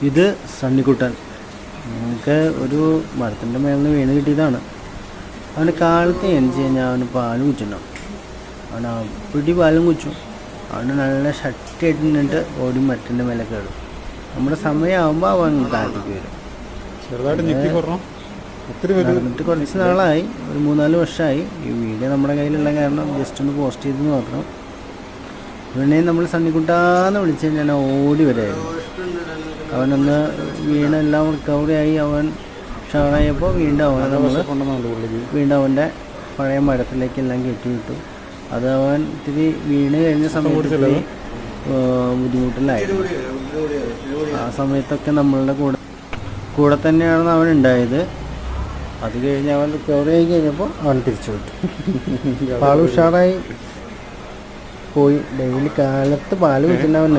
ഇത് സണ്ണിക്കുട്ടൻ. നമുക്ക് ഒരു മരത്തിൻ്റെ മേളിൽ നിന്ന് വീണ് കിട്ടിയതാണ്. അവന് കാലത്ത് എണിച്ച് കഴിഞ്ഞാൽ അവന് പാൽ കുച്ചുണ്ടാവും. അവൻ പിടി പാലും കുച്ചു. അവന് നല്ല ശക്തിയായിട്ട് നിന്നിട്ട് ഓടി മരത്തിൻ്റെ മേലെ കയറും. നമ്മുടെ സമയമാകുമ്പോൾ അവൻ താഴത്തേക്ക് വരും. എന്നിട്ട് കുറച്ച് നാളായി, ഒരു 3-4 വർഷമായി. ഈ വീഡിയോ നമ്മുടെ കയ്യിലുള്ള കാരണം ജസ്റ്റ് ഒന്ന് പോസ്റ്റ് ചെയ്തെന്ന് മാത്രം. പിന്നെ നമ്മൾ സണ്ണിക്കുട്ടാന്ന് വിളിച്ച് കഴിഞ്ഞാൽ ഓടി വരായിരുന്നു. അവനൊന്ന് വീണെല്ലാം റിക്കവറി ആയി അവൻ ഷാറായപ്പോൾ വീണ്ടും അവനെ നമ്മൾ വീണ്ടും അവൻ്റെ പഴയ മരത്തിലേക്കെല്ലാം കെട്ടിവിട്ടു. അത് അവൻ ഇത്തിരി വീണ് കഴിഞ്ഞ സമയത്ത് ബുദ്ധിമുട്ടിലായിരുന്നു. ആ സമയത്തൊക്കെ നമ്മളുടെ കൂടെ തന്നെയാണ് അവൻ ഉണ്ടായത്. അത് കഴിഞ്ഞ് അവൻ റിക്കവറി ആയി കഴിഞ്ഞപ്പോൾ അവൻ തിരിച്ചു വിട്ടു. പാൽ ഉഷാറായി പോയി. ഡെയിലി കാലത്ത് പാല് വെച്ചിട്ടുണ്ടാവൻ.